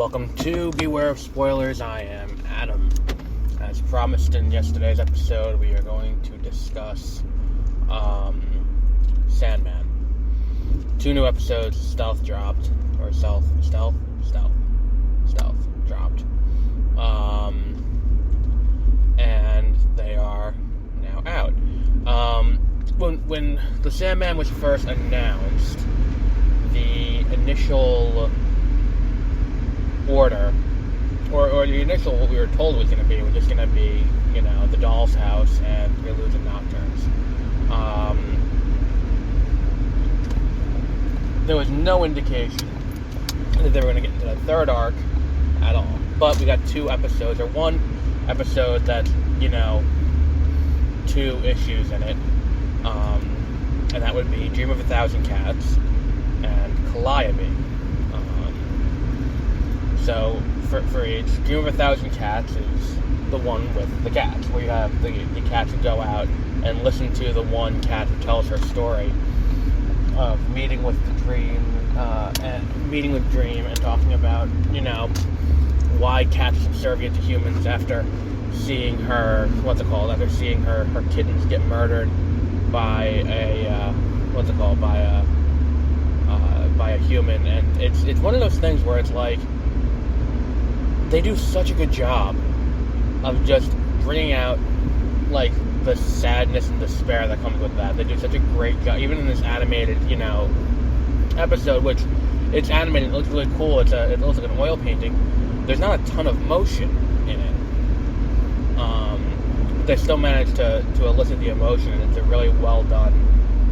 welcome to Beware of Spoilers. I am Adam. As promised in yesterday's episode, we are going to discuss Sandman. 2 new episodes, stealth dropped. And they are now out. When the Sandman was first announced, the initial order, or the initial what we were told was going to be, was just going to be, the Doll's House and Preludes and Nocturnes. There was no indication that they were going to get into the third arc at all. But we got 2 episodes, or 1 episode that's, 2 issues in it. And that would be Dream of a Thousand Cats and Calliope. So, for each, Dream of a Thousand Cats is the one with the cats, where you have the cats who go out and listen to the one cat who tells her story of meeting with Dream and talking about, why cats are subservient to humans after seeing her, after seeing her kittens get murdered by a human. And it's one of those things where it's like, they do such a good job of just bringing out, like, the sadness and despair that comes with that. They do such a great job, even in this animated, episode, which, it's animated, it looks really cool, it looks like an oil painting. There's not a ton of motion in it. But they still manage to elicit the emotion, and it's a really well done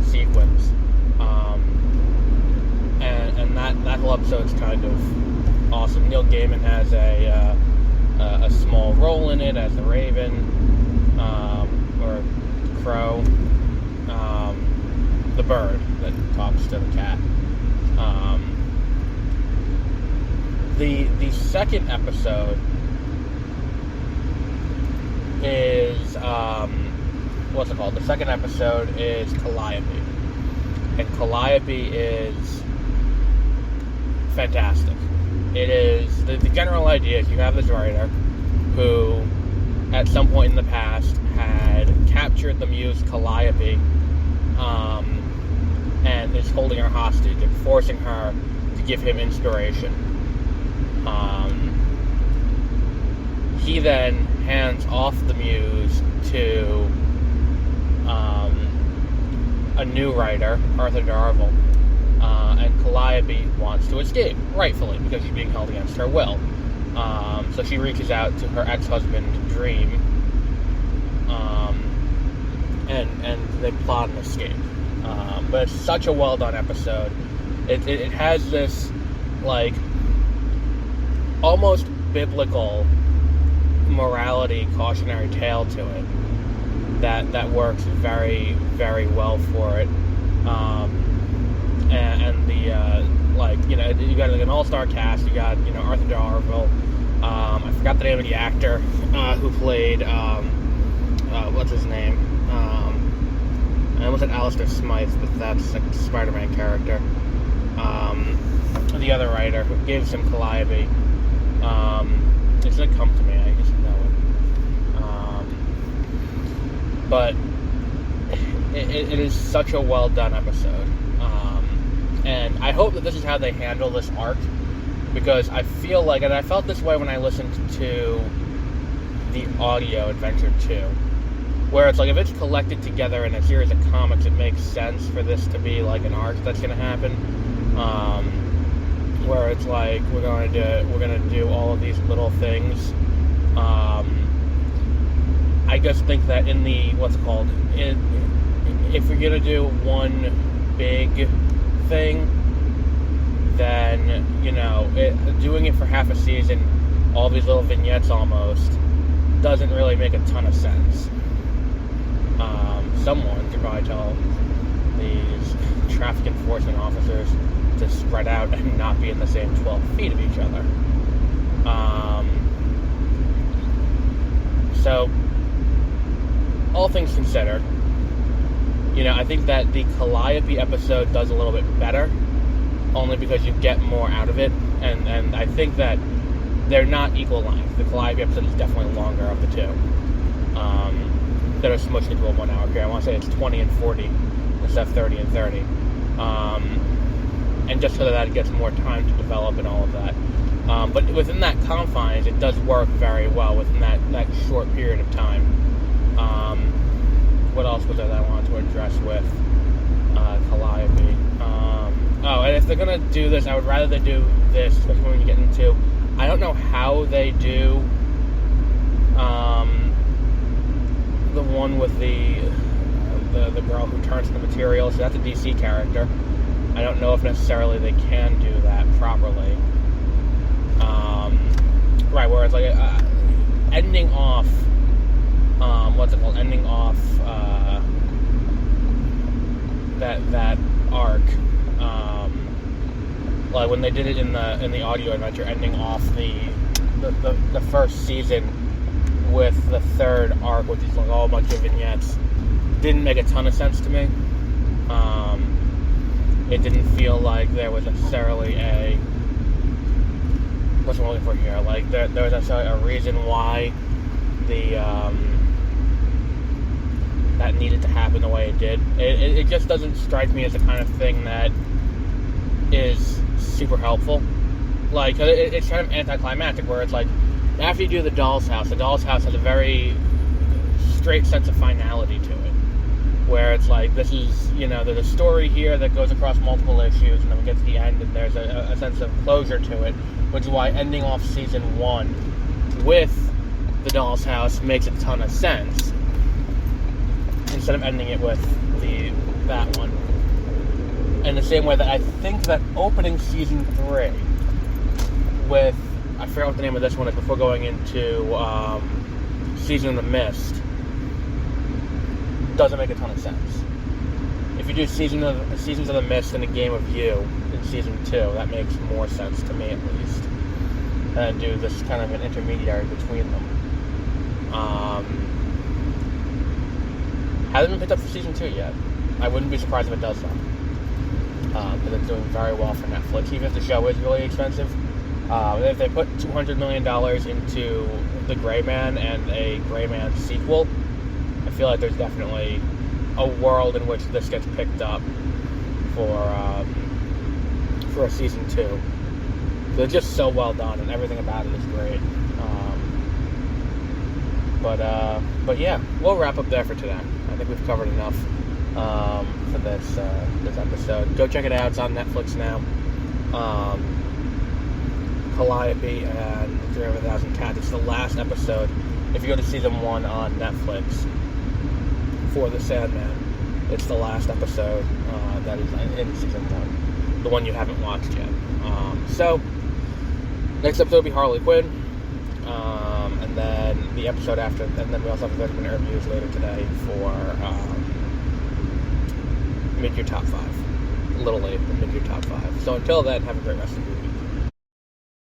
sequence. And that whole episode's kind of awesome. Neil Gaiman has a small role in it as the Raven, or Crow, the bird that talks to the cat. The second episode is The second episode is Calliope, and Calliope is fantastic. It is, the general idea is you have this writer who, at some point in the past, had captured the muse Calliope, and is holding her hostage and forcing her to give him inspiration. He then hands off the muse to a new writer, Arthur Darvill, and Calliope wants to escape, rightfully, because she's being held against her will. So she reaches out to her ex-husband, Dream, and they plot an escape. But it's such a well-done episode. It has this, like, almost biblical morality cautionary tale to it that works very, very well for it. And the you got like an all-star cast. You got Arthur Darvill. I forgot the name of the actor who played what's his name? I almost said Alistair Smythe, but that's a Spider-Man character. The other writer who gives him Calliope. It's gonna come to me. I just know it. But it is such a well done episode. And I hope that this is how they handle this arc, because I feel like, and I felt this way when I listened to the audio Adventure 2, where it's like, if it's collected together in a series of comics, it makes sense for this to be like an arc that's going to happen, where it's like, we're going to do all of these little things. I just think that in the, if you're going to do one big thing, then doing it for half a season, all these little vignettes almost, doesn't really make a ton of sense. Someone could probably tell these traffic enforcement officers to spread out and not be in the same 12 feet of each other. So, all things considered, I think that the Calliope episode does a little bit better, only because you get more out of it, and I think that they're not equal length. The Calliope episode is definitely longer of the two. That are smushed into a 1 hour period. I want to say it's 20 and 40 instead of 30 and 30. And just so that it gets more time to develop and all of that. But within that confines, it does work very well within that short period of time. What else was there that I wanted to address with Calliope? And if they're going to do this, I would rather they do this, especially when you get into... I don't know how they do the one with the girl who turns into material. So that's a DC character. I don't know if necessarily they can do that properly. Right, where it's like ending off, ending off that arc. Like when they did it in the audio adventure, ending off the first season with the third arc, which is like all a bunch of vignettes, didn't make a ton of sense to me. It didn't feel like there was necessarily what's I'm looking for here? Like there was necessarily a reason why that needed to happen the way it did. It just doesn't strike me as the kind of thing that is super helpful. Like it's kind of anticlimactic, where it's like after you do the Doll's House has a very straight sense of finality to it, where it's like this is, there's a story here that goes across multiple issues, and then we get to the end and there's a sense of closure to it, which is why ending off season 1 with the Doll's House makes a ton of sense instead of ending it with that one. In the same way that I think that opening season 3 with, I forgot what the name of this one is, before going into Season of the Mist, doesn't make a ton of sense. If you do Seasons of the Mist and A Game of You in season 2, that makes more sense to me, at least, and do this kind of an intermediary between them. Hasn't been picked up for season 2 yet. I wouldn't be surprised if it does, though. Because it's doing very well for Netflix, even if the show is really expensive. If they put $200 million into The Gray Man and a Gray Man sequel, I feel like there's definitely a world in which this gets picked up for a season 2. They're just so well done, and everything about it is great. But yeah, we'll wrap up there for today. I think we've covered enough for this episode. Go check it out. It's on Netflix now. Calliope and 300,000 Cats. It's the last episode. If you go to season 1 on Netflix for the Sandman, it's the last episode that is in season 1. The one you haven't watched yet. So, next episode will be Harley Quinn. And then the episode after, and then we also have 30-minute reviews later today for Mid-Year Top 5. A little late, but Mid-Year Top 5. So until then, have a great rest of your week.